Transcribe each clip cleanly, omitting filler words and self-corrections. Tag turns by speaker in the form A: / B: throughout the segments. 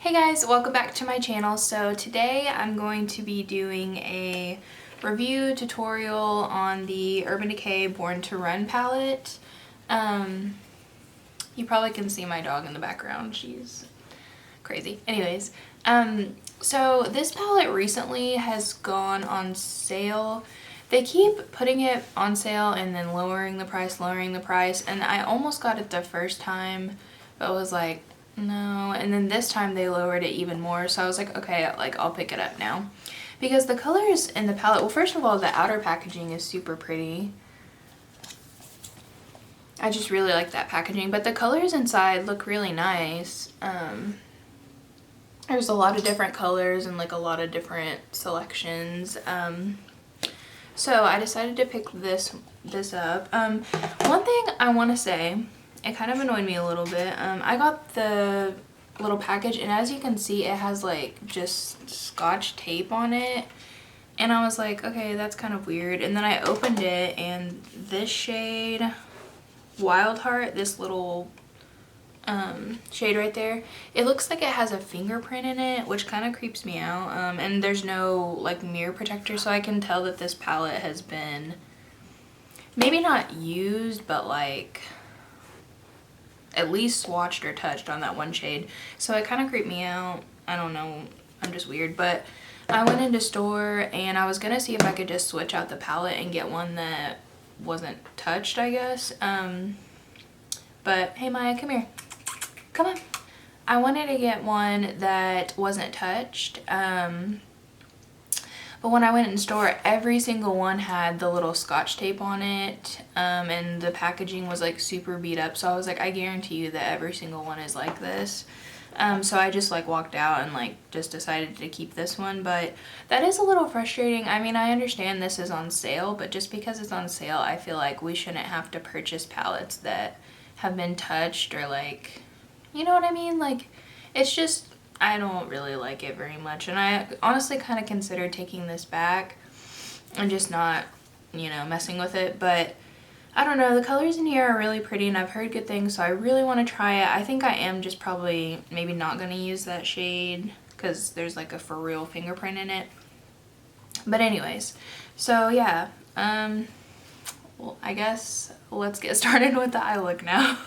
A: Hey guys, welcome back to my channel. So today I'm going to be doing a review tutorial on the Urban Decay Born To Run palette. You probably can see my dog in the background. She's crazy. Anyways, so this palette recently has gone on sale. They keep putting it on sale and then lowering the price, and I almost got it the first time, but was like, no. And then this time they lowered it even more, so I was like, okay, like I'll pick it up now. Because the colors in the palette, well, first of all, the outer packaging is super pretty. I just really like that packaging, but the colors inside look really nice. There's a lot of different colors and like a lot of different selections. So I decided to pick this up. One thing I want to say, it kind of annoyed me a little bit. I got the little package, and as you can see, it has like just scotch tape on it. And I was like, okay, that's kind of weird. And then I opened it, and this shade, Wild Heart, this little shade right there, it looks like it has a fingerprint in it, which kind of creeps me out. And there's no like mirror protector, so I can tell that this palette has been maybe not used, but like at least swatched or touched on that one shade. So it kind of creeped me out. I don't know, I'm just weird. But I went into store and I was gonna see if I could just switch out the palette and get one that wasn't touched, I guess. But hey Maya, come here. Come on. I wanted to get one that wasn't touched. But when I went in store, every single one had the little scotch tape on it, and the packaging was like super beat up. So I was like, I guarantee you that every single one is like this. So I just like walked out and like just decided to keep this one. But that is a little frustrating. I mean, I understand this is on sale, but just because it's on sale, I feel like we shouldn't have to purchase palettes that have been touched, or like, you know what I mean? Like, it's just, I don't really like it very much, and I honestly kind of considered taking this back and just not, you know, messing with it. But I don't know, the colors in here are really pretty and I've heard good things, so I really want to try it. I think I am just probably maybe not going to use that shade because there's like a for real fingerprint in it. But anyways, so yeah, well, I guess let's get started with the eye look now.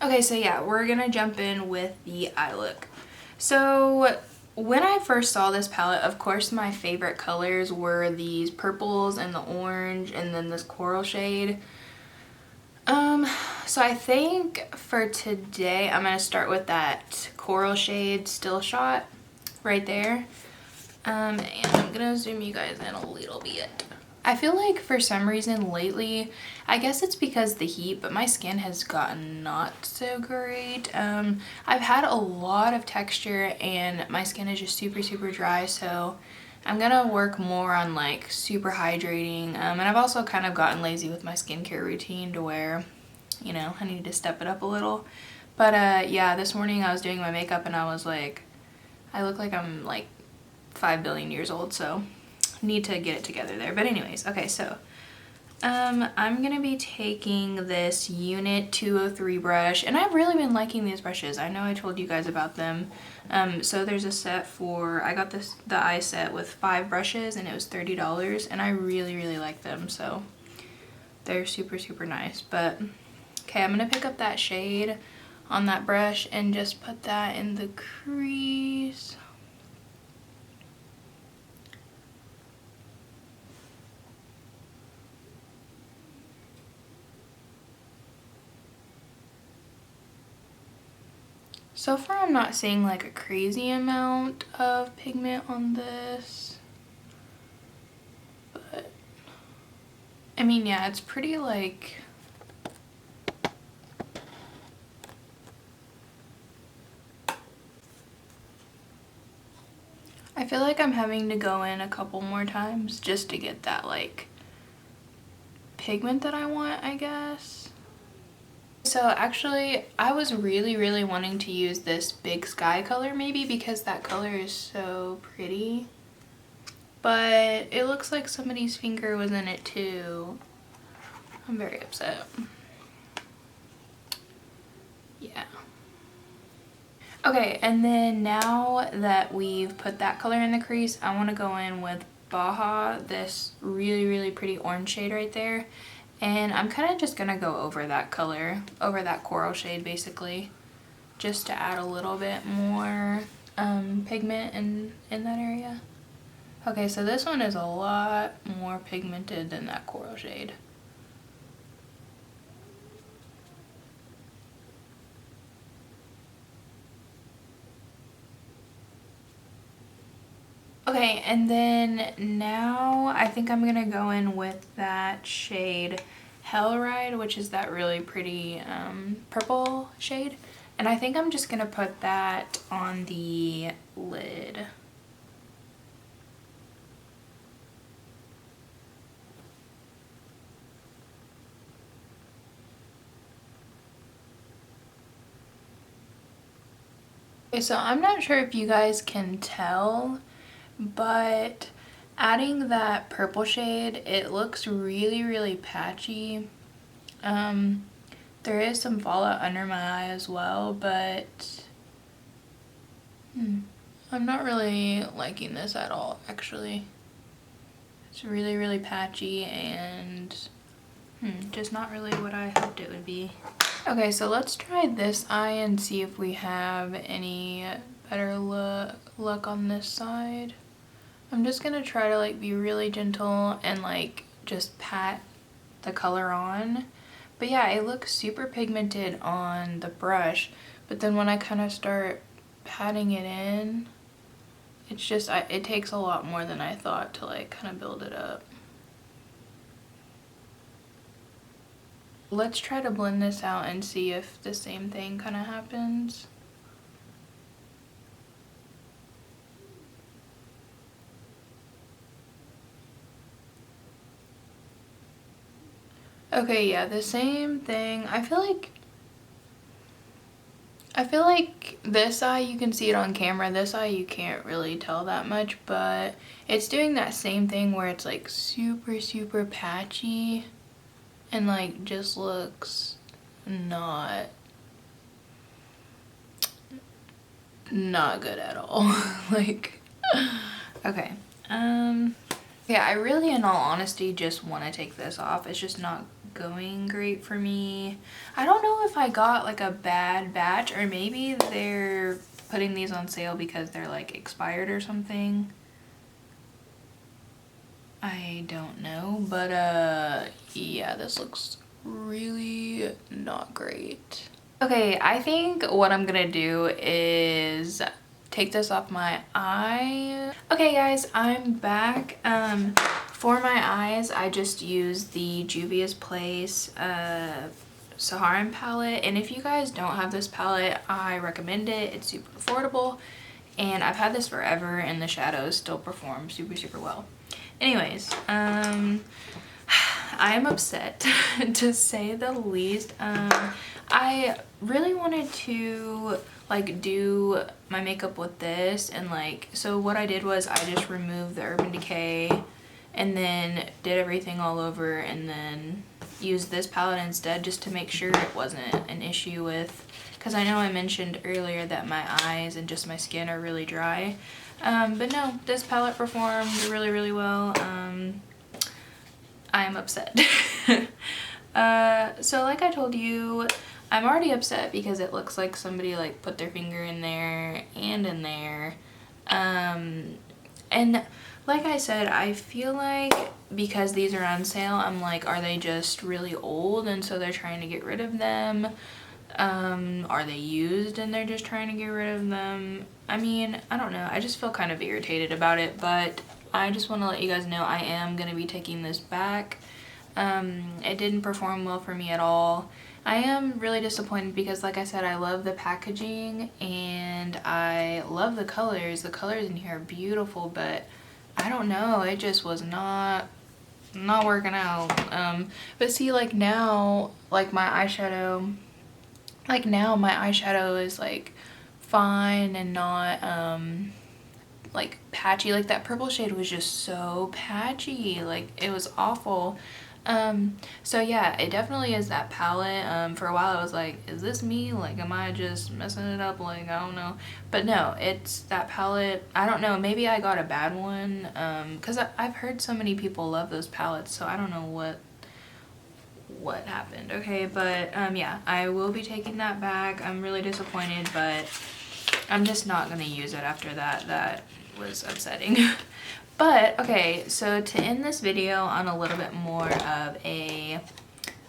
A: Okay, so yeah, we're gonna jump in with the eye look. So when I first saw this palette, of course my favorite colors were these purples and the orange and then this coral shade. So I think for today I'm gonna start with that coral shade Still Shot right there. And I'm gonna zoom you guys in a little bit. I feel like for some reason lately, I guess it's because the heat, but my skin has gotten not so great. I've had a lot of texture and my skin is just super dry, so I'm gonna work more on like super hydrating. And I've also kind of gotten lazy with my skincare routine to where, you know, I need to step it up a little. But yeah, this morning I was doing my makeup and I was like, I look like I'm like 5 billion years old, so need to get it together there. But anyways, okay, so I'm gonna be taking this Unit 203 brush, and I've really been liking these brushes. I know I told you guys about them. So there's a set for, I got the eye set with 5 brushes and it was $30, and I really like them, so they're super nice. But okay, I'm gonna pick up that shade on that brush and just put that in the crease. So far I'm not seeing like a crazy amount of pigment on this, but I mean, yeah, it's pretty like, I feel like I'm having to go in a couple more times just to get that like pigment that I want, I guess. So actually, I was really wanting to use this Big Sky color maybe because that color is so pretty. But it looks like somebody's finger was in it too. I'm very upset. Yeah. Okay, and then now that we've put that color in the crease, I want to go in with Baja, this really, really pretty orange shade right there. And I'm kind of just going to go over that color, over that coral shade basically, just to add a little bit more pigment in that area. Okay, so this one is a lot more pigmented than that coral shade. Okay, and then now I think I'm gonna go in with that shade Hell Ride, which is that really pretty purple shade. And I think I'm just gonna put that on the lid. Okay, so I'm not sure if you guys can tell, but adding that purple shade, it looks really, really patchy. There is some fallout under my eye as well, but I'm not really liking this at all, actually. It's really, really patchy and just not really what I hoped it would be. Okay, so let's try this eye and see if we have any better luck on this side. I'm just gonna try to like be really gentle and like just pat the color on. But yeah, it looks super pigmented on the brush, but then when I kind of start patting it in, it's just, it takes a lot more than I thought to like kind of build it up. Let's try to blend this out and see if the same thing kind of happens. Okay, yeah, the same thing. I feel like this eye, you can see it on camera. This eye, you can't really tell that much, but it's doing that same thing where it's like super, super patchy and like just looks not good at all. Like, okay. Yeah, I really, in all honesty, just want to take this off. It's just not going great for me. I don't know if I got like a bad batch, or maybe they're putting these on sale because they're like expired or something. I don't know, but yeah, this looks really not great. Okay, I think what I'm gonna do is take this off my eye. Okay guys, I'm back. For my eyes, I just used the Juvia's Place Saharan palette, and if you guys don't have this palette, I recommend it. It's super affordable, and I've had this forever, and the shadows still perform super, super well. Anyways, I am upset to say the least. I really wanted to like do my makeup with this, and like, so what I did was I just removed the Urban Decay and then did everything all over, and then used this palette instead just to make sure it wasn't an issue with, because I know I mentioned earlier that my eyes and just my skin are really dry, but no, this palette performed really, really well. I am upset. So like I told you, I'm already upset because it looks like somebody like put their finger in there and in there. And like I said, I feel like because these are on sale, I'm like, are they just really old and so they're trying to get rid of them? Are they used and they're just trying to get rid of them? I mean, I don't know. I just feel kind of irritated about it, but I just want to let you guys know I am going to be taking this back. It didn't perform well for me at all. I am really disappointed because, like I said, I love the packaging and I love the colors. The colors in here are beautiful, but I don't know, it just was not working out. But see, like now, like my eyeshadow, is like fine and not like patchy. Like that purple shade was just so patchy, like it was awful. So yeah, it definitely is that palette. For a while I was like, is this me? Like, am I just messing it up? Like, I don't know. But no, it's that palette. I don't know, maybe I got a bad one. Cause I've heard so many people love those palettes, so I don't know what happened. Okay, but yeah, I will be taking that back. I'm really disappointed, but I'm just not gonna use it after that. That was upsetting. But okay, so to end this video on a little bit more of a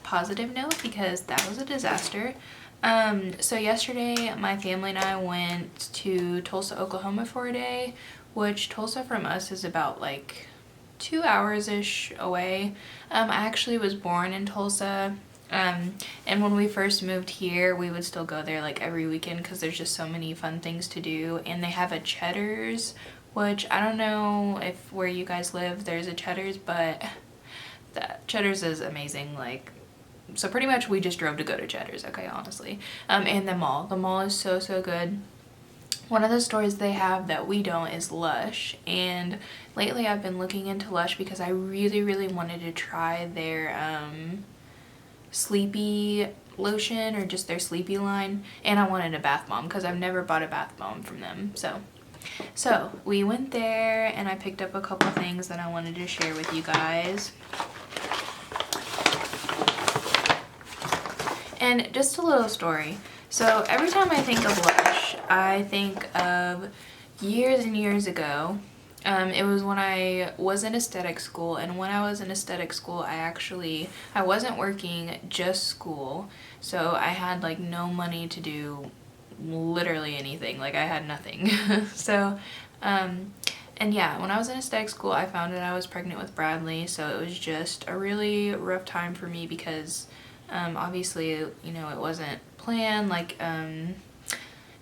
A: positive note, because that was a disaster. So yesterday my family and I went to Tulsa, Oklahoma for a day, which Tulsa from us is about like 2 hours-ish away. I actually was born in Tulsa. And when we first moved here, we would still go there like every weekend because there's just so many fun things to do. And they have a Cheddar's, which I don't know if where you guys live there's a Cheddar's, but that Cheddar's is amazing. Like, so pretty much we just drove to go to Cheddar's, okay, honestly. And the mall is so good. One of the stores they have that we don't is Lush, and lately I've been looking into Lush because I really wanted to try their sleepy lotion, or just their sleepy line, and I wanted a bath bomb because I've never bought a bath bomb from them. So we went there and I picked up a couple things that I wanted to share with you guys. And just a little story. So every time I think of Lush, I think of years and years ago. It was when I was in aesthetic school, and when I was in aesthetic school, I wasn't working, just school. So I had like no money to do literally anything. Like, I had nothing. So and yeah, when I was in aesthetic school, I found out I was pregnant with Bradley, so it was just a really rough time for me because obviously, you know, it wasn't planned, like,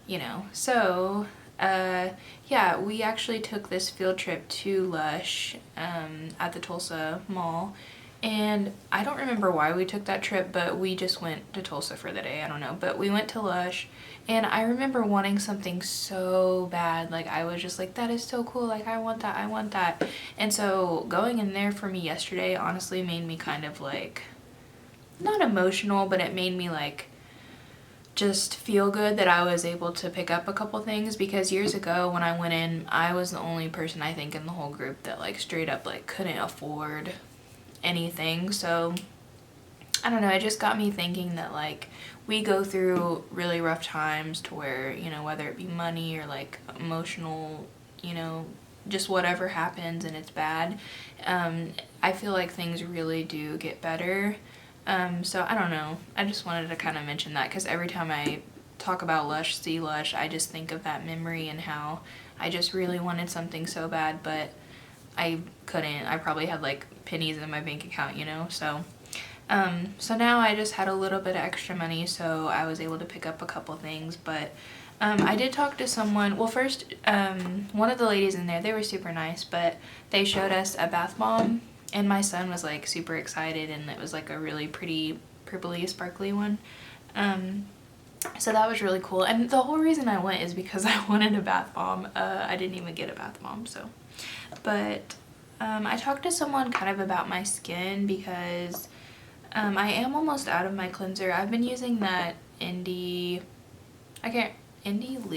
A: you know. So yeah, we actually took this field trip to Lush at the Tulsa Mall. And I don't remember why we took that trip, but we just went to Tulsa for the day. I don't know. But we went to Lush, and I remember wanting something so bad. Like, I was just like, that is so cool. Like, I want that. I want that. And so going in there for me yesterday honestly made me kind of like, not emotional, but it made me like just feel good that I was able to pick up a couple things, because years ago when I went in, I was the only person I think in the whole group that like straight up like couldn't afford anything. So I don't know, it just got me thinking that like we go through really rough times to where, you know, whether it be money or like emotional, you know, just whatever happens and it's bad, I feel like things really do get better. So I don't know, I just wanted to kind of mention that because every time I talk about Lush, see Lush, I just think of that memory and how I just really wanted something so bad, but I couldn't. I probably had like pennies in my bank account, you know. So so now I just had a little bit of extra money, so I was able to pick up a couple things. But I did talk to someone. Well, first, one of the ladies in there, they were super nice, but they showed us a bath bomb, and my son was like super excited, and it was like a really pretty purpley sparkly one. So that was really cool, and the whole reason I went is because I wanted a bath bomb. I didn't even get a bath bomb, so. But I talked to someone kind of about my skin because I am almost out of my cleanser. I've been using that I can't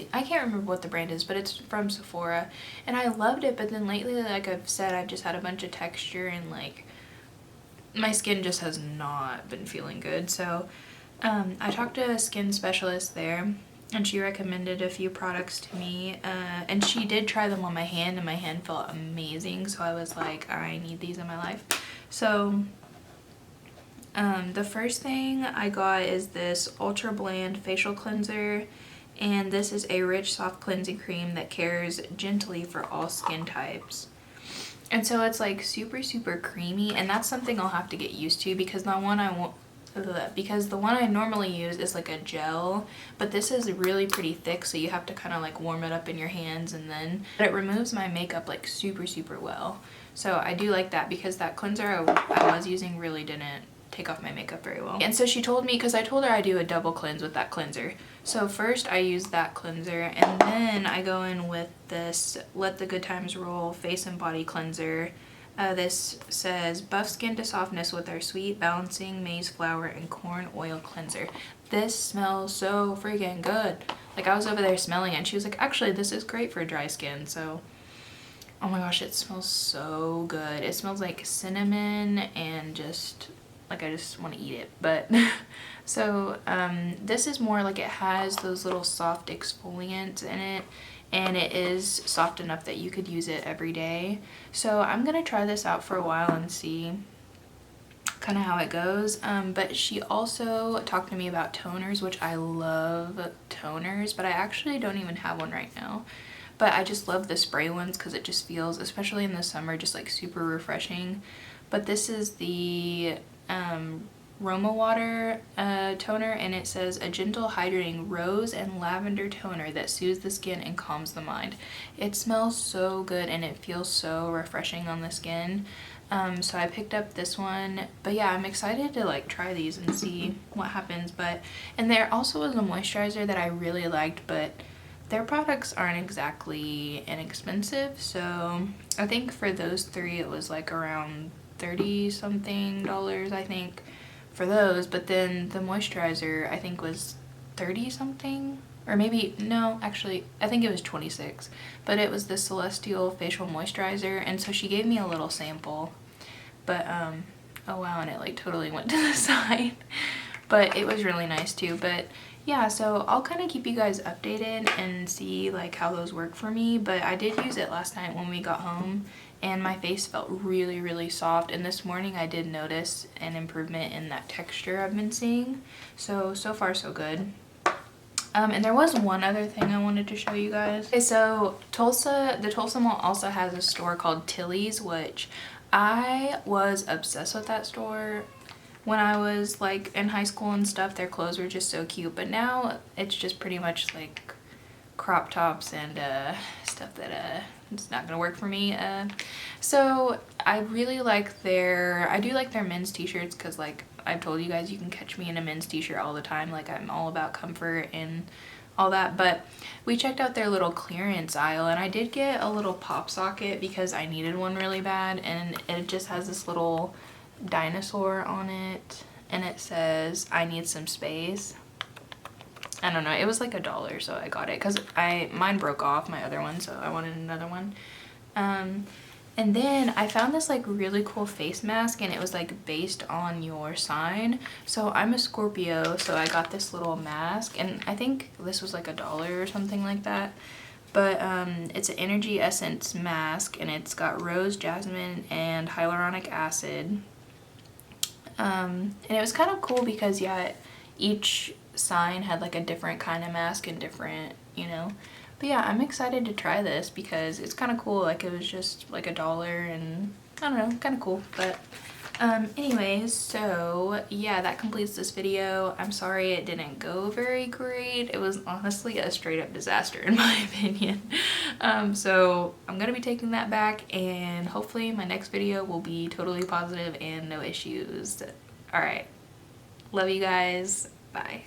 A: remember what the brand is, but it's from Sephora, and I loved it, but then lately, like I've said, I've just had a bunch of texture, and like my skin just has not been feeling good. So I talked to a skin specialist there, and she recommended a few products to me, and she did try them on my hand, and my hand felt amazing, so I was like, I need these in my life. So the first thing I got is this Ultra Bland Facial Cleanser, and this is a rich, soft cleansing cream that cares gently for all skin types. And so it's like super creamy, and that's something I'll have to get used to because the one I normally use is like a gel, but this is really pretty thick, so you have to kind of like warm it up in your hands, and then it removes my makeup like super well. So I do like that because that cleanser I was using really didn't take off my makeup very well. And so she told me, because I told her I do a double cleanse with that cleanser. So first I use that cleanser, and then I go in with this Let the Good Times Roll Face and Body Cleanser. This says buff skin to softness with our sweet balancing maize flour and corn oil cleanser. This smells so freaking good. Like, I was over there smelling it and she was like, actually this is great for dry skin. So oh my gosh, it smells so good. It smells like cinnamon and just like I just want to eat it. But so this is more like, it has those little soft exfoliants in it, and it is soft enough that you could use it every day. So I'm gonna try this out for a while and see kind of how it goes. But she also talked to me about toners, which I love toners, but I actually don't even have one right now. But I just love the spray ones because it just feels, especially in the summer, just like super refreshing. But this is the Roma Water toner, and it says a gentle hydrating rose and lavender toner that soothes the skin and calms the mind. It smells so good and it feels so refreshing on the skin. So I picked up this one, but yeah, I'm excited to like try these and see what happens. And there also was a moisturizer that I really liked, but their products aren't exactly inexpensive, so I think for those three it was like around $30 something, I think, for those. But then the moisturizer I think was 30 something, or maybe no, actually I think it was 26, but it was the Celestial facial moisturizer. And so she gave me a little sample, but oh wow, and it like totally went to the side. But it was really nice too. But yeah, so I'll kind of keep you guys updated and see like how those work for me. But I did use it last night when we got home and my face felt really, really soft. And this morning I did notice an improvement in that texture I've been seeing. So far so good. And there was one other thing I wanted to show you guys. Okay, so the Tulsa Mall also has a store called Tilly's, which I was obsessed with that store. When I was like in high school and stuff, their clothes were just so cute, but now it's just pretty much like crop tops and stuff that it's not gonna work for me. So I really like I do like their men's t-shirts, because like I've told you guys, you can catch me in a men's t-shirt all the time. Like, I'm all about comfort and all that. But we checked out their little clearance aisle, and I did get a little pop socket because I needed one really bad, and it just has this little dinosaur on it, and it says I need some space. I don't know, it was like $1, so I got it because mine broke off, my other one, so I wanted another one. And then I found this like really cool face mask, and it was like based on your sign. So I'm a Scorpio, so I got this little mask, and I think this was like $1 or something like that. But it's an energy essence mask, and it's got rose, jasmine, and hyaluronic acid. And it was kind of cool because, yeah, each sign had like a different kind of mask and different, you know. But yeah, I'm excited to try this because it's kind of cool. Like, it was just like $1, and I don't know, kind of cool. But anyways, so yeah, that completes this video. I'm sorry it didn't go very great. It was honestly a straight up disaster in my opinion. So I'm gonna be taking that back, and hopefully my next video will be totally positive and no issues. All right, love you guys, bye.